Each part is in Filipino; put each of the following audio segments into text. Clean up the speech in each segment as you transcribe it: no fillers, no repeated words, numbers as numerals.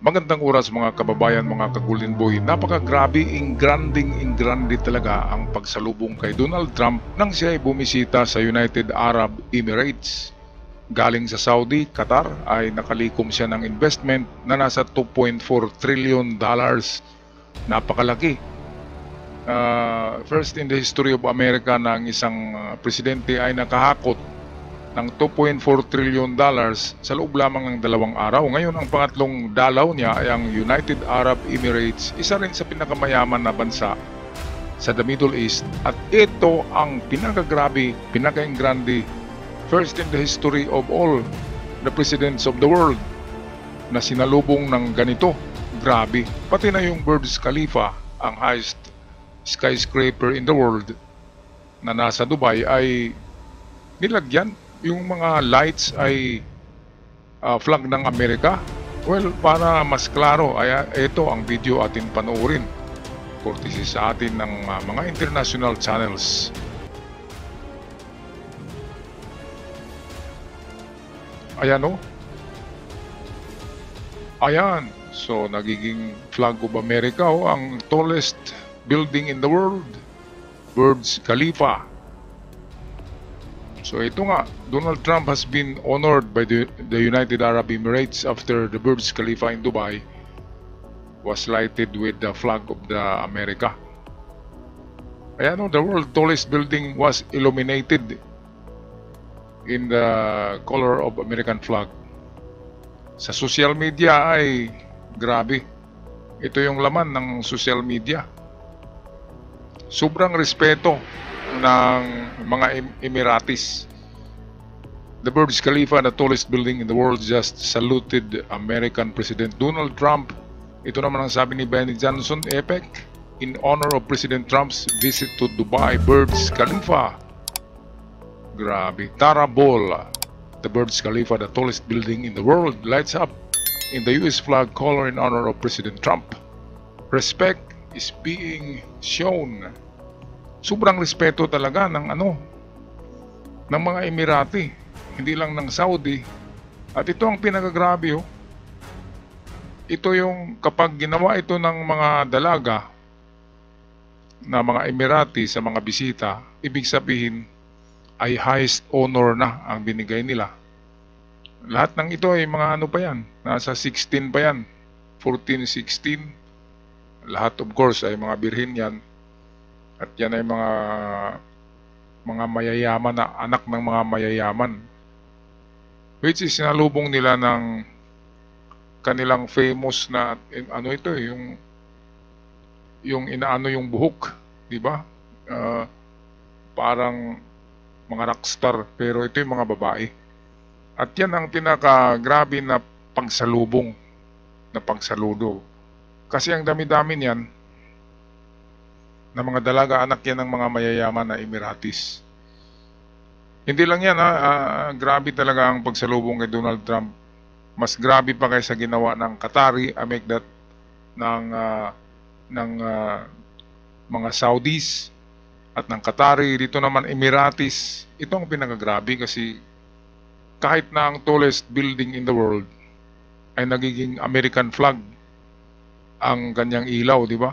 Magandang oras mga kababayan, mga ka-Golden Boy. Napakagrabe, ingranding talaga ang pagsalubong kay Donald Trump nang siya ay bumisita sa United Arab Emirates. Galing sa Saudi, Qatar ay nakalikom siya ng investment na nasa 2.4 trillion dollars. Napakalaki. First in the history of America na ang isang presidente ay nakahakot ng 2.4 trillion dollars sa loob lamang ng 2 araw. Ngayon, ang pangatlong dalaw niya ay ang United Arab Emirates, isa rin sa pinakamayaman na bansa sa the Middle East. At ito ang pinakagrabe, pinaka-ingrande, first in the history of all the presidents of the world na sinalubong ng ganito. Grabe. Pati na yung Burj Khalifa, ang highest skyscraper in the world na nasa Dubai, ay nilagyan. Yung mga lights ay flag ng Amerika. Well, para mas klaro, ay ito ang video atin panoorin. Courtesy sa atin ng mga international channels. Ayan o. Ayan. So, nagiging flag of America o ang tallest building in the world, Burj Khalifa. So ito nga, Donald Trump has been honored by the United Arab Emirates after the Burj Khalifa in Dubai was lighted with the flag of the America. Ayan o, the world's tallest building was illuminated in the color of American flag. Sa social media ay grabe. Ito yung laman ng social media. Sobrang respeto ng mga Emiratis. The Burj Khalifa, the tallest building in the world, just saluted American President Donald Trump. Ito naman ang sabi ni Benny Johnson, EPEC, in honor of President Trump's visit to Dubai Burj Khalifa. Grabe. Tara Bola, the Burj Khalifa, the tallest building in the world, lights up in the US flag color in honor of President Trump. Respect is being shown. Sobrang respeto talaga ng ng mga Emirati, hindi lang ng Saudi. At ito ang pinakagrabe oh. Ito yung kapag ginawa ito ng mga dalaga na mga Emirati sa mga bisita, ibig sabihin ay highest honor na ang binigay nila. Lahat ng ito ay mga pa yan, nasa 16 pa yan, 14, 16. Lahat of course ay mga birhin yan. At yan ay mga mayayaman na anak ng mga mayayaman, which is sinalubong nila ng kanilang famous na ito yung inaano yung buhok, di ba? Parang mga rockstar, pero ito yung mga babae. At yan ang pinakagrabe na pagsalubong, na pagsaludo. Kasi ang dami-dami niyan na mga dalaga, anak yan ng mga mayayaman na Emiratis. Hindi lang yan grabe talaga ang pagsalubong kay Donald Trump. Mas grabe pa kaysa ginawa ng Qatari, I make that ng mga Saudis at ng Qatari. Dito naman Emiratis. Ito ang pinakagrabe kasi kahit na ang tallest building in the world ay nagiging American flag ang kanyang ilaw, di ba?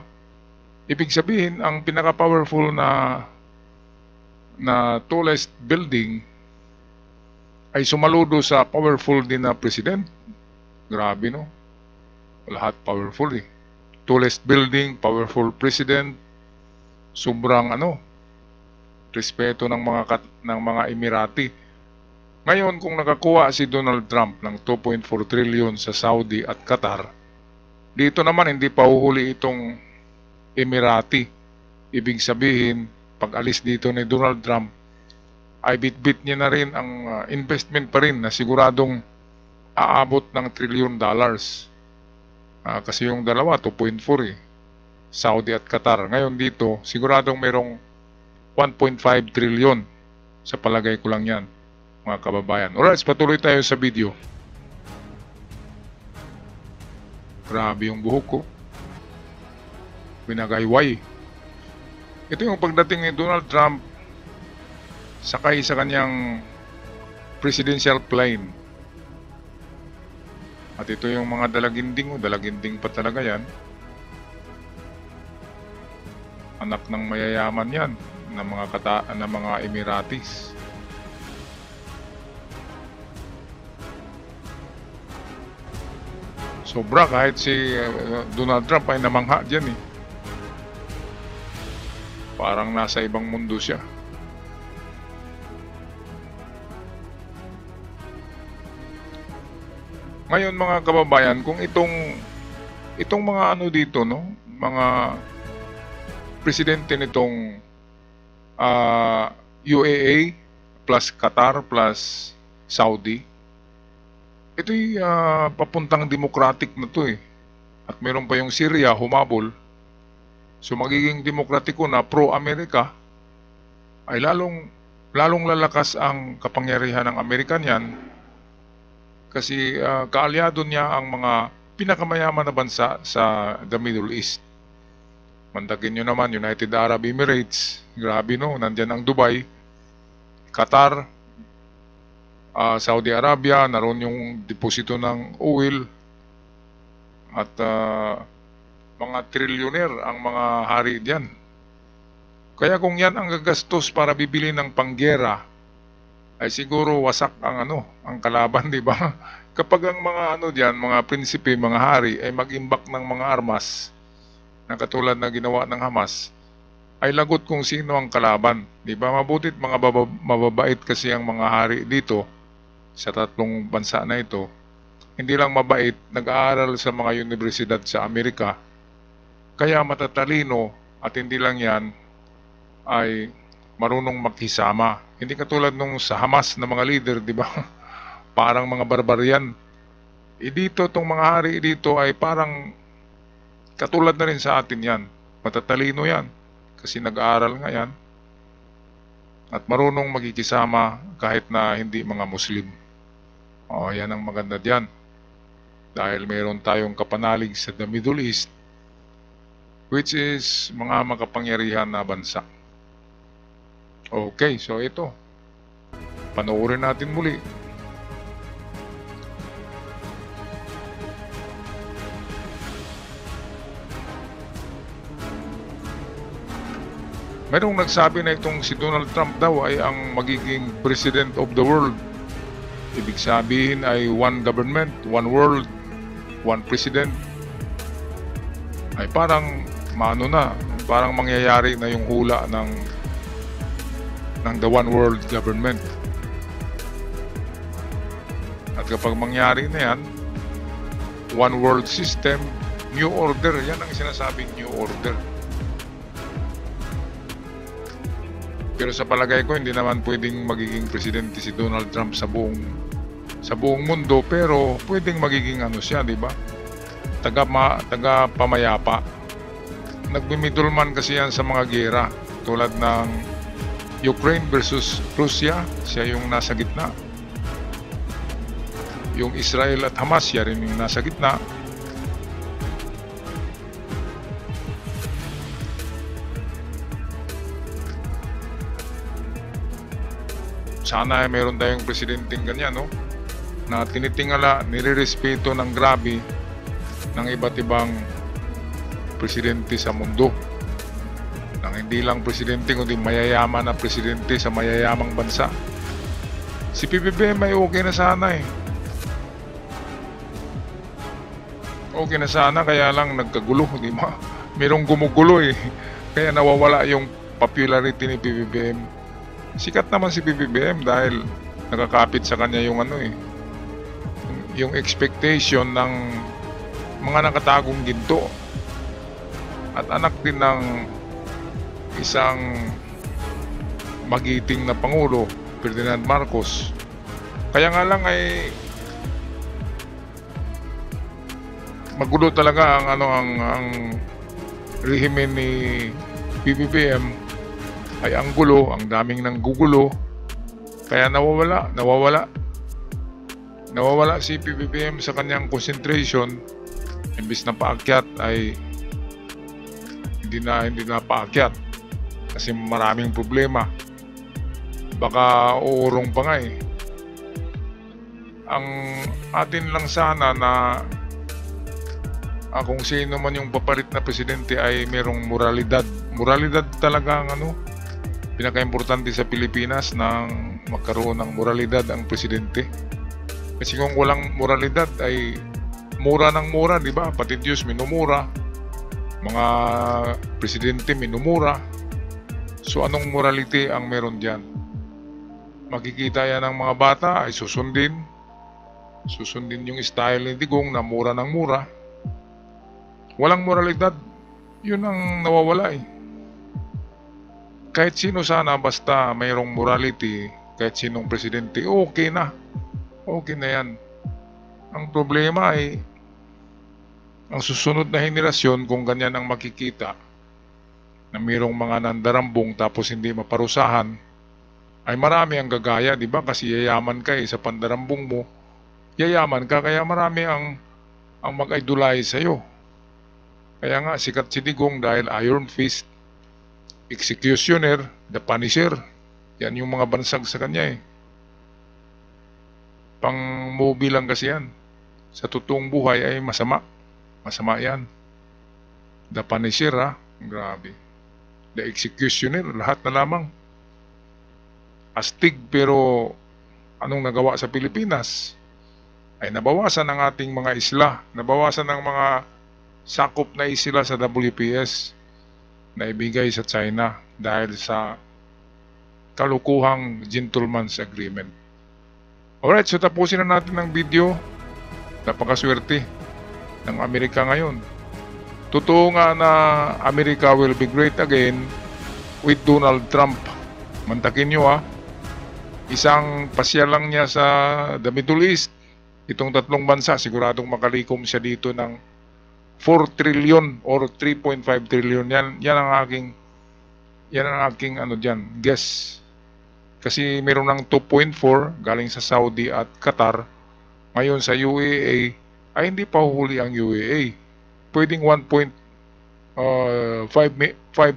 Ibig sabihin, ang pinaka-powerful na tallest building ay sumaludo sa powerful din na president. Grabe, no? Lahat powerful eh. Tallest building, powerful president, sobrang respeto ng mga Emirati. Ngayon, kung nakakuha si Donald Trump ng 2.4 trillion sa Saudi at Qatar, dito naman hindi pa uhuli itong Emirati. Ibig sabihin, pag alis dito ni Donald Trump, ay bitbit niya na rin ang investment pa rin na siguradong aabot ng trillion dollars. Kasi yung dalawa, 2.4 eh. Saudi at Qatar. Ngayon dito, siguradong merong 1.5 trillion. Sa palagay ko lang yan, mga kababayan. Alright, patuloy tayo sa video. Grabe yung buhok ko. Pinagayway. Ito yung pagdating ni Donald Trump sakay sa kanyang presidential plane. At ito yung mga dalaginding, dalaginding pa talaga yan. Anak ng mayayaman yan, ng mga Emiratis. Sobra, kahit si Donald Trump ay namangha dyan eh. Parang nasa ibang mundo siya. Ngayon mga kababayan, kung itong mga ano dito, no, mga presidente nitong UAE plus Qatar plus Saudi, ito'y papuntang democratic na to eh. At meron pa yung Syria humabol. So magiging demokratiko na pro-Amerika, ay lalong lalakas ang kapangyarihan ng Amerikan yan. Kasi kaalyado niya ang mga pinakamayaman na bansa sa the Middle East. Mandagin nyo naman, United Arab Emirates, grabe no, nandyan ang Dubai, Qatar, Saudi Arabia, naroon yung deposito ng oil, at mga trilyoner ang mga hari diyan. Kaya kung yan ang gagastos para bibili ng panggera, ay siguro wasak ang kalaban, di ba? Kapag ang mga diyan, mga prinsipe, mga hari ay mag-imbak ng mga armas na katulad na ginawa ng Hamas, ay lagot kung sino ang kalaban, di ba? Mabutit mga mababait kasi ang mga hari dito sa tatlong bansa na ito. Hindi lang mabait, nag-aaral sa mga universidad sa Amerika, kaya matatalino, at hindi lang yan, ay marunong makisama. Hindi katulad nung sa Hamas na mga leader, di ba? Parang mga barbarian. Dito, itong mga hari dito ay parang katulad na rin sa atin yan. Matatalino yan. Kasi nag-aaral nga yan. At marunong magkikisama kahit na hindi mga Muslim. Yan ang maganda diyan. Dahil mayroon tayong kapanalig sa the Middle East, which is mga makapangyarihan na bansa. Okay, so ito. Panoorin natin muli. Merong nagsabi na itong si Donald Trump daw ay ang magiging President of the World. Ibig sabihin ay one government, one world, one president. Ay parang parang mangyayari na yung hula ng the one world government. At kapag mangyari na yan, one world system, new order, yan ang sinasabing new order. Pero sa palagay ko, hindi naman pwedeng magiging presidente si Donald Trump sa buong mundo, pero pwedeng magiging siya, di ba? Taga pamayapa. Nagmimidulman kasi yan sa mga giyera, tulad ng Ukraine versus Russia, siya yung nasa gitna. Yung Israel at Hamas, siya rin yung nasa gitna. Sana ay meron tayong presidenteng ganyan, no? Na tinitingala, nirerespeto ng grabe ng iba't ibang presidente sa mundo. Nang hindi lang presidente, kundi mayayaman na presidente sa mayayamang bansa. Si PBBM ay okay na sana eh. Okay na sana, kaya lang nagkagulo, di ba? Merong gumugulo eh. Kaya nawawala yung popularity ni PBBM. Sikat naman si PBBM dahil nakakapit sa kanya yung yung expectation ng mga nakatagong ginto. At anak din ng isang magiting na Pangulo, Ferdinand Marcos. Kaya nga lang ay magulo talaga ang rehimen ni PBBM. Ay ang gulo, ang daming nang gugulo. Kaya nawawala si PBBM sa kanyang concentration. Imbis na paakyat ay hindi na paakyat kasi maraming problema. Baka uurong pa nga eh. Ang atin lang sana na kung sino man yung papalit na presidente ay merong moralidad. Moralidad talaga ang pinaka-importante sa Pilipinas, nang magkaroon ng moralidad ang presidente. Kasi kung walang moralidad ay mura ng mura, di ba? Pati Diyos minumura, mga presidente minumura. So anong morality ang meron diyan? Makikita yan ng mga bata ay susundin yung style ni Digong na mura ng mura. Walang moralidad, yun ang nawawala eh. Kahit sino sana, basta mayroong morality, kahit sinong presidente, okay na yan. Ang problema ay ang susunod na henerasyon, kung ganyan ang makikita, na mayroong mga nandarambong tapos hindi maparusahan, ay marami ang gagaya, di ba? Kasi yayaman ka sa pandarambong mo, yayaman ka, kaya marami ang mag-idolize sa'yo. Kaya nga sikat si Digong dahil Iron Fist, Executioner, The Punisher. Yan yung mga bansag sa kanya eh. Pang movie lang kasi yan. Sa totoong buhay ay masama. Masama yan. The Punisher grabe. The Executioner, lahat na lamang. Astig, pero anong nagawa sa Pilipinas? Ay nabawasan ang ating mga isla. Nabawasan ang mga sakop na isla sa WPS na ibigay sa China dahil sa kalukuhang gentleman's agreement. Alright, so tapusin na natin ang video. Napakaswerte ng Amerika ngayon. Totoo nga na America will be great again with Donald Trump. Mantakin nyo isang pasyal lang niya sa the Middle East. Itong tatlong bansa, siguradong makalikom siya dito ng 4 trillion or 3.5 trillion. Yan ang aking guess. Kasi meron ng 2.4 galing sa Saudi at Qatar. Ngayon sa UAE ay hindi pa huli ang UAE. Pwedeng 1.5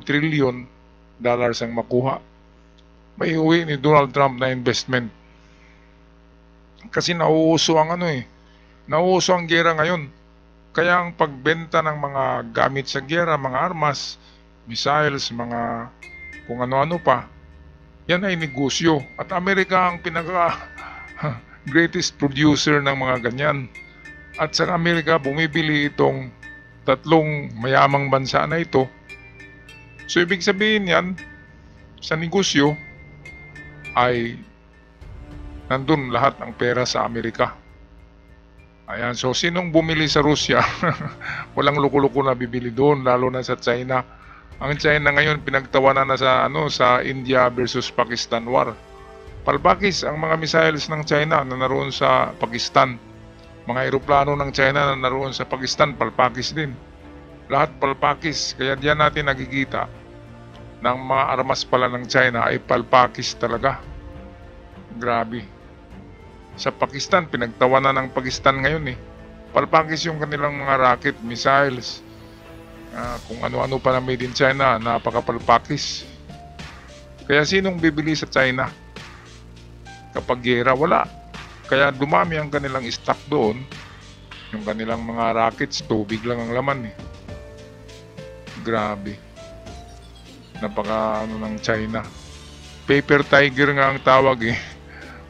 trillion dollars ang makuha. May uwi ni Donald Trump na investment. Kasi nauuso ang nauuso ang gera ngayon. Kaya ang pagbenta ng mga gamit sa gera, mga armas, missiles, mga kung ano-ano pa, yan ay negosyo. At Amerika ang greatest producer ng mga ganyan. At sa Amerika, bumibili itong tatlong mayamang bansa na ito. So ibig sabihin yan, sa negosyo, ay nandun lahat ang pera sa Amerika. Ayan, so sinong bumili sa Russia? Walang luko-luko na bibili doon, lalo na sa China. Ang China ngayon pinagtawanan na sa India versus Pakistan war. Palpakis ang mga missiles ng China na naroon sa Pakistan. Mga eroplano ng China na naroon sa Pakistan, palpakis din. Lahat palpakis. Kaya diyan natin nakikita ng mga armas pala ng China ay palpakis talaga. Grabe. Sa Pakistan, pinagtawanan ng Pakistan ngayon Palpakis yung kanilang mga rocket, missiles, kung ano-ano pa na made in China, napakapalpakis. Kaya sinong bibili sa China? Kapag gera, wala. Kaya dumami ang kanilang stock doon. Yung kanilang mga rockets, tubig lang ang laman Grabe. Napaka ng China. Paper tiger nga ang tawag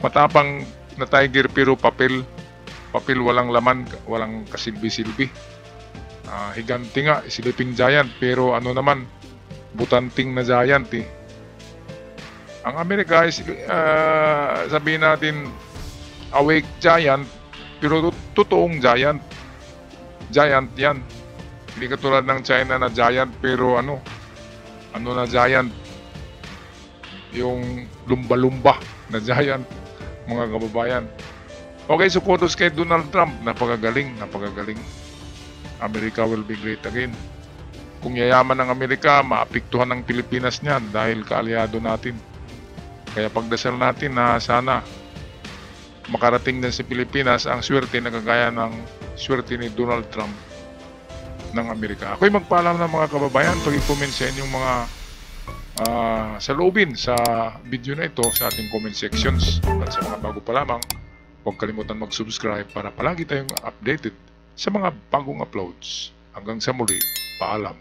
Matapang na tiger pero papel walang laman, walang kasilbi-silbi. Higanti nga, sleeping giant, pero naman, butanting na giant Ang Amerika is sabihin natin awake giant, pero totoong giant yan. Hindi katulad ng China na giant pero na giant, yung lumba-lumba na giant, mga kababayan. Okay, so kudos kay Donald Trump. Napakagaling. America will be great again. Kung yayaman ng Amerika, maapektuhan ng Pilipinas niyan dahil kaalyado natin. Kaya pagdasal natin na sana makarating din sa Pilipinas ang swerte na kagaya ng swerte ni Donald Trump ng Amerika. Ako'y magpaalam ng mga kababayan. Pag-comment sa inyong mga saloobin sa video na ito sa ating comment sections. At sa mga bago pa lamang, Huwag kalimutan mag-subscribe para palagi tayong updated sa mga bagong uploads. Hanggang sa muli, paalam.